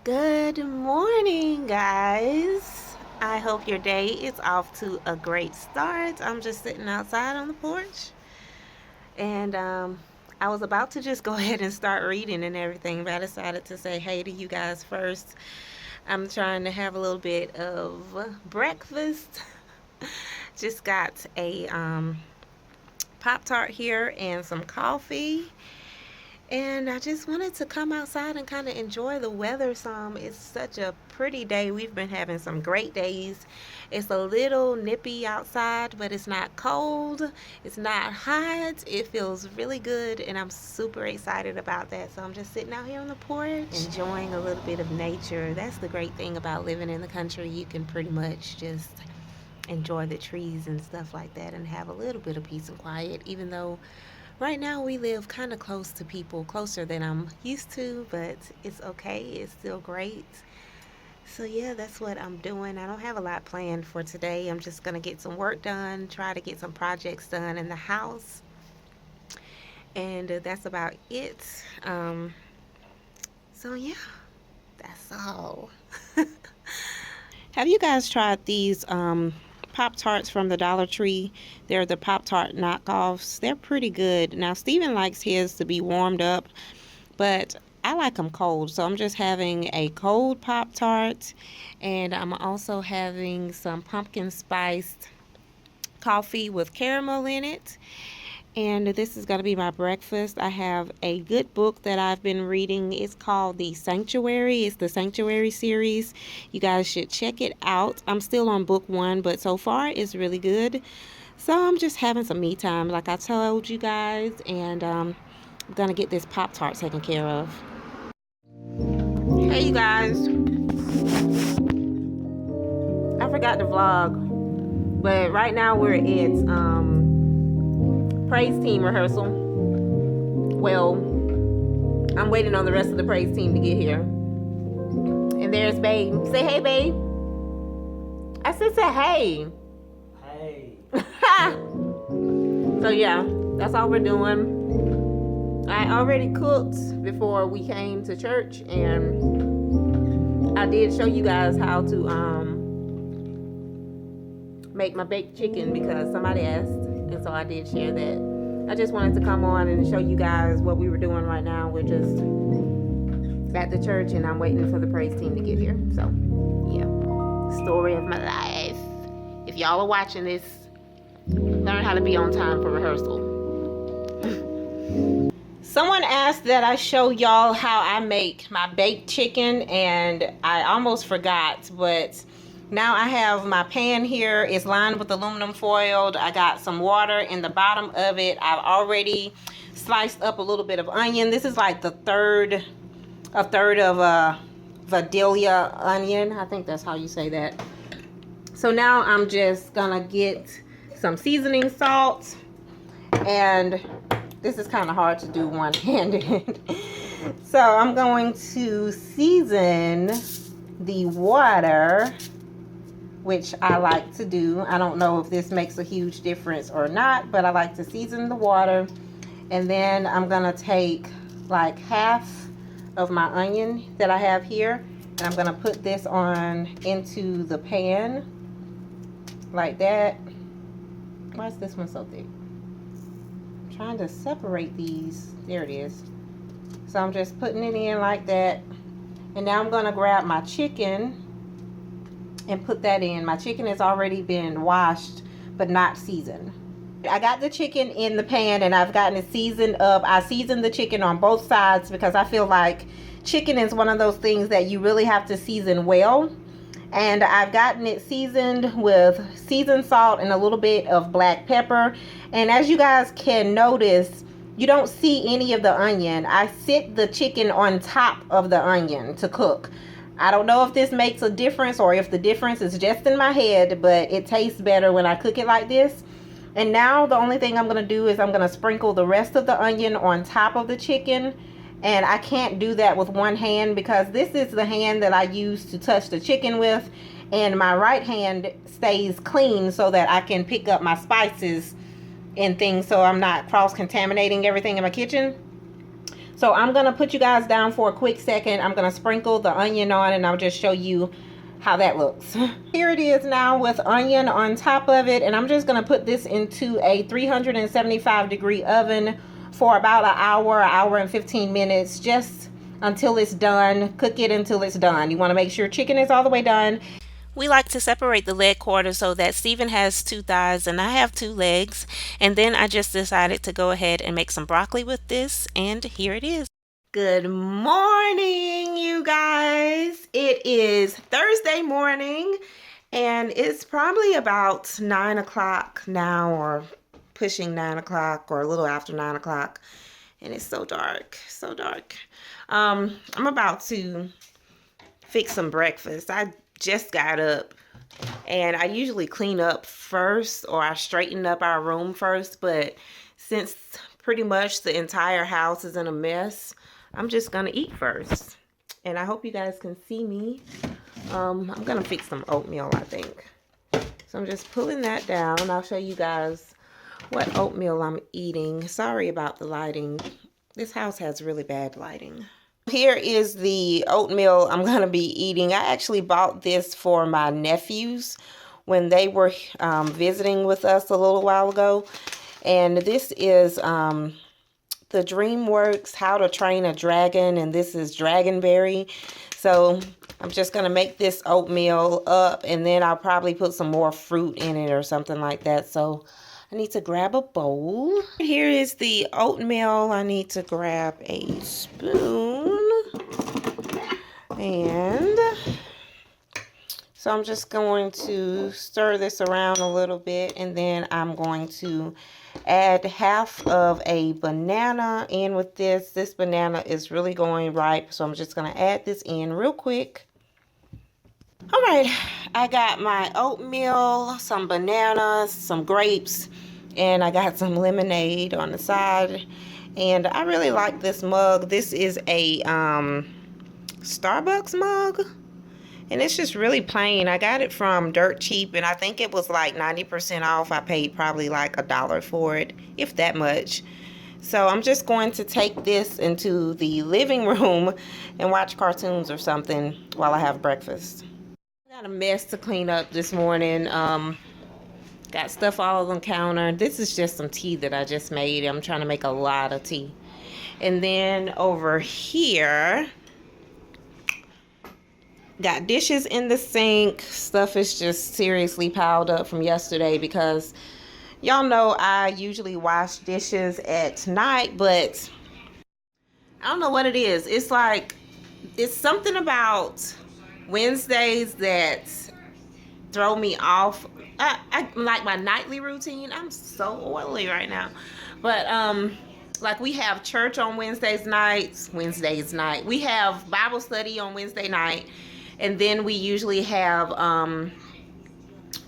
Good morning, guys. I hope your day is off to a great start. I'm just sitting outside on the porch, and I was about to just go ahead and start reading and everything, but I decided to say hey to you guys first. I'm trying to have a little bit of breakfast. Just got a Pop Tart here and some coffee. And I just wanted to come outside and kind of enjoy the weather some. It's such a pretty day. We've been having some great days. It's a little nippy outside, but it's not cold. It's not hot. It feels really good, and I'm super excited about that. So I'm just sitting out here on the porch, enjoying a little bit of nature. That's the great thing about living in the country. You can pretty much just enjoy the trees and stuff like that and have a little bit of peace and quiet, even though right now we live kind of close to people, closer than I'm used to, but it's okay. It's still great. So yeah, that's what I'm doing. I don't have a lot planned for today. I'm just going to get some work done, try to get some projects done in the house. And that's about it. So yeah, that's all. Have you guys tried these Pop Tarts from the Dollar Tree? They're the Pop Tart knockoffs. They're pretty good. Now, Steven likes his to be warmed up, but I like them cold. So I'm just having a cold Pop Tart, and I'm also having some pumpkin spiced coffee with caramel in it. And this is going to be my breakfast. I have a good book that I've been reading. It's called The Sanctuary. It's the Sanctuary series. You guys should check it out. I'm still on book 1, but so far it's really good. So I'm just having some me time like I told you guys. And I'm going to get this Pop-Tart taken care of. Hey, you guys. I forgot to vlog. But right now we're at praise team rehearsal. Well, I'm waiting on the rest of the praise team to get here. And there's Babe. Say hey, Babe. I said say hey. Hey. So yeah, that's all we're doing. I already cooked before we came to church, and I did show you guys how to make my baked chicken because somebody asked. And so I did share that. I just wanted to come on and show you guys what we were doing right now. We're just at the church, and I'm waiting for the praise team to get here. So, yeah. Story of my life. If y'all are watching this, learn how to be on time for rehearsal. Someone asked that I show y'all how I make my baked chicken, and I almost forgot, but now I have my pan here. It's lined with aluminum foil. I got some water in the bottom of it. I've already sliced up a little bit of onion. This is like a third of Vidalia onion. I think that's how you say that. So now I'm just gonna get some seasoning salt, and this is kind of hard to do one-handed. So I'm going to season the water, which I like to do. I don't know if this makes a huge difference or not, but I like to season the water. And then I'm gonna take like half of my onion that I have here, and I'm gonna put this on into the pan like that. Why is this one so thick? I'm trying to separate these. There it is. So I'm just putting it in like that. And now I'm gonna grab my chicken and put that in. My chicken has already been washed but not seasoned. I got the chicken in the pan, and I've gotten it seasoned up. I seasoned the chicken on both sides because I feel like chicken is one of those things that you really have to season well. And I've gotten it seasoned with seasoned salt and a little bit of black pepper. And as you guys can notice, you don't see any of the onion. I sit the chicken on top of the onion to cook. I don't know if this makes a difference or if the difference is just in my head, but it tastes better when I cook it like this. And now the only thing I'm going to do is I'm going to sprinkle the rest of the onion on top of the chicken. And I can't do that with one hand because this is the hand that I use to touch the chicken with. And my right hand stays clean so that I can pick up my spices and things so I'm not cross-contaminating everything in my kitchen. So I'm gonna put you guys down for a quick second. I'm gonna sprinkle the onion on and I'll just show you how that looks. Here it is now with onion on top of it, and I'm just gonna put this into a 375-degree oven for about an hour and 15 minutes, just until it's done. Cook it until it's done. You want to make sure chicken is all the way done. We like to separate the leg quarters so that Stephen has 2 thighs and I have 2 legs. And then I just decided to go ahead and make some broccoli with this, and here it is. Good morning, you guys. It is Thursday morning and it's probably about 9 o'clock now, or pushing 9 o'clock, or a little after 9 o'clock. And it's so dark, so dark. I'm about to fix some breakfast. I just got up, and I usually clean up first, or I straighten up our room first, but since pretty much the entire house is in a mess, I'm just gonna eat first. And I hope you guys can see me. I'm gonna fix some oatmeal, I think. So I'm just pulling that down. I'll show you guys what oatmeal I'm eating. Sorry about the lighting. This house has really bad lighting. Here is the oatmeal I'm gonna be eating. I actually bought this for my nephews when they were visiting with us a little while ago. And this is the DreamWorks How to Train a Dragon, and this is dragonberry. So I'm just gonna make this oatmeal up, and then I'll probably put some more fruit in it or something like that. So I need to grab a bowl. Here is the oatmeal. I need to grab a spoon. And so I'm just going to stir this around a little bit, and then I'm going to add half of a banana in with this. This banana is really going ripe, so I'm just going to add this in real quick. All right, I got my oatmeal, some bananas, some grapes, and I got some lemonade on the side. And I really like this mug. This is a Starbucks mug, and it's just really plain. I got it from Dirt Cheap, and I think it was like 90% off. I paid probably like $1 for it, if that much. So I'm just going to take this into the living room and watch cartoons or something while I have breakfast. I got a mess to clean up this morning. Got stuff all on the counter. This is just some tea that I just made. I'm trying to make a lot of tea. And then over here, got dishes in the sink. Stuff is just seriously piled up from yesterday because y'all know I usually wash dishes at night, but I don't know what it is. It's like, it's something about Wednesdays that throw me off. I like my nightly routine. I'm so oily right now. But like we have church on Wednesdays night. We have Bible study on Wednesday night. And then we usually have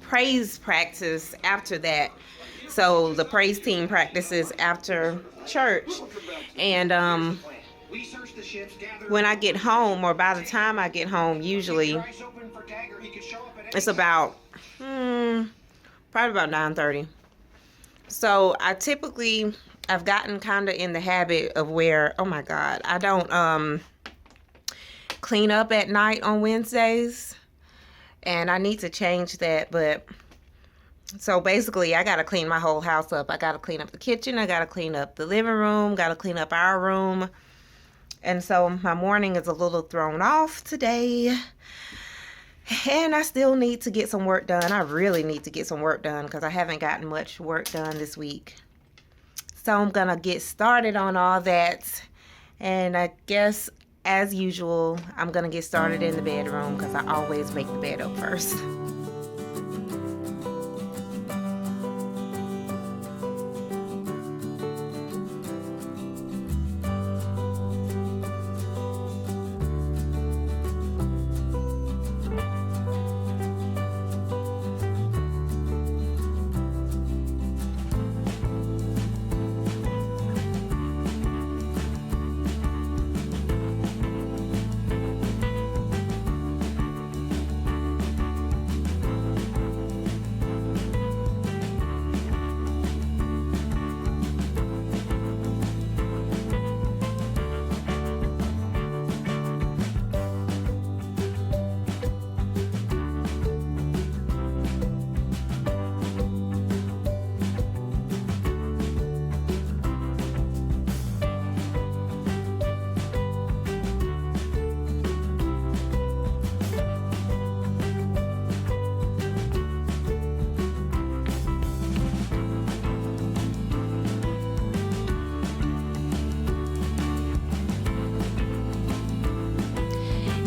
praise practice after that. So the praise team practices after church. And when I get home, or by the time I get home, usually it's about probably about 9:30. So I've gotten kind of in the habit of where, oh my God, I don't clean up at night on Wednesdays, and I need to change that. But so basically I gotta clean my whole house up. I gotta clean up the kitchen, I gotta clean up the living room, gotta clean up our room. And so my morning is a little thrown off today, and I still need to get some work done. I really need to get some work done because I haven't gotten much work done this week. So I'm gonna get started on all that, and I guess as usual, I'm gonna get started in the bedroom because I always make the bed up first.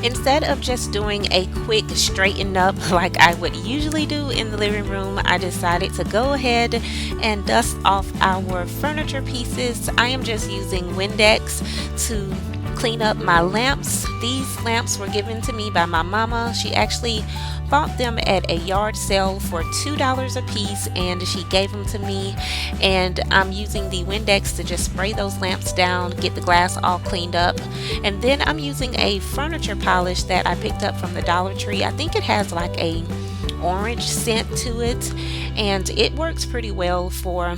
Instead of just doing a quick straighten up like I would usually do in the living room, I decided to go ahead and dust off our furniture pieces. I am just using Windex to clean up my lamps. These lamps were given to me by my mama. She actually bought them at a yard sale for $2 a piece, and she gave them to me, and I'm using the Windex to just spray those lamps down, get the glass all cleaned up. And then I'm using a furniture polish that I picked up from the Dollar Tree. I think it has like a orange scent to it, and it works pretty well for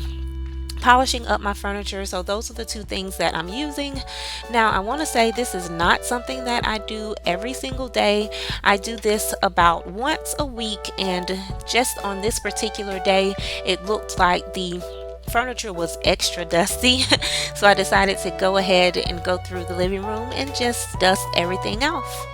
polishing up my furniture. So those are the two things that I'm using. Now I want to say this is not something that I do every single day. I do this about once a week, and just on this particular day it looked like the furniture was extra dusty. So I decided to go ahead and go through the living room and just dust everything off.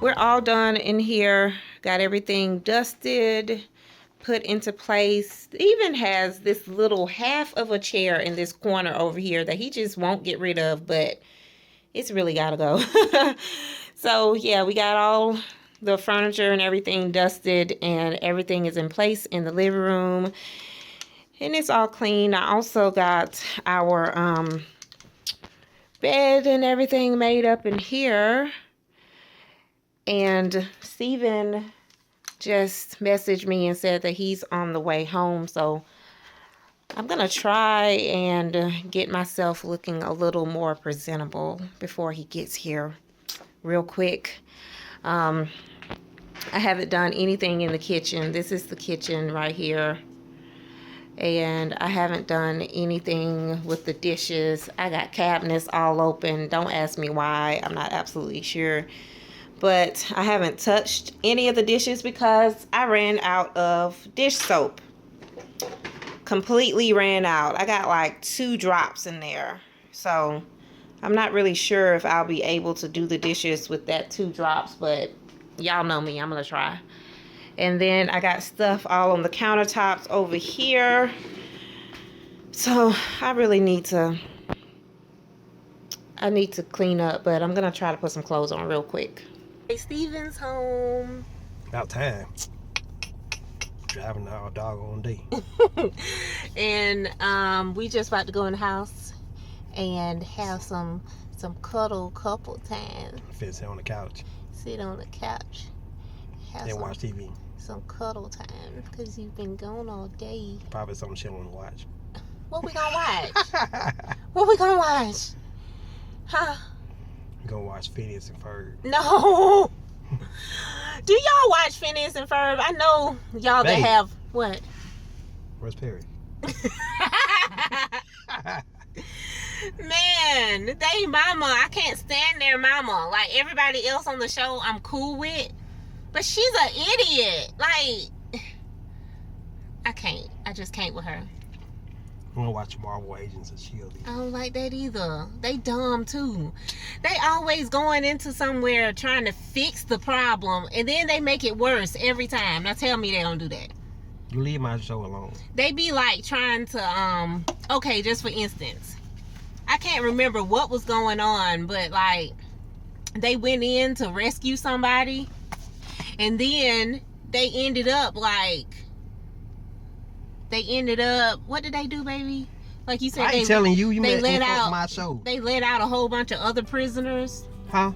We're all done in here. Got everything dusted, put into place. It even has this little half of a chair in this corner over here that he just won't get rid of, but it's really gotta go. So yeah, we got all the furniture and everything dusted, and everything is in place in the living room, and it's all clean. I also got our bed and everything made up in here. And Steven just messaged me and said that he's on the way home, so I'm gonna try and get myself looking a little more presentable before he gets here real quick. I haven't done anything in the kitchen. This is the kitchen right here, and I haven't done anything with the dishes. I got cabinets all open. Don't ask me why. I'm not absolutely sure. But I haven't touched any of the dishes because I ran out of dish soap. Completely ran out. I got like 2 drops in there. So I'm not really sure if I'll be able to do the dishes with that 2 drops, but y'all know me, I'm gonna try. And then I got stuff all on the countertops over here. So I really need to clean up, but I'm gonna try to put some clothes on real quick. Hey, Steven's home. About time. driving all doggone day. And we just about to go in the house and have some cuddle couple time. Fit sit on the couch. Sit on the couch. And watch TV. Some cuddle time because you've been gone all day. Probably something she want to watch. What we gonna watch? What we gonna watch? Huh? We gonna watch Phineas and Ferb. No. Do y'all watch Phineas and Ferb? I know y'all that have what? Where's Perry? Man, they mama. I can't stand their mama. Like everybody else on the show, I'm cool with, but she's an idiot. Like I can't. I just can't with her. I'm gonna watch Marvel Agents of S.H.I.E.L.D. I don't like that either. They dumb too. They always going into somewhere trying to fix the problem, and then they make it worse every time. Now tell me they don't do that. You leave my show alone. They be like trying to okay, just for instance, I can't remember what was going on, but like they went in to rescue somebody, and then they ended up what did they do, baby? Like you said, I ain't telling you. You they let out my show. They let out a whole bunch of other prisoners. Huh?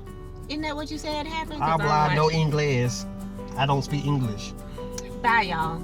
Isn't that what you said happened? Habla no inglés. I don't speak English. Bye, y'all.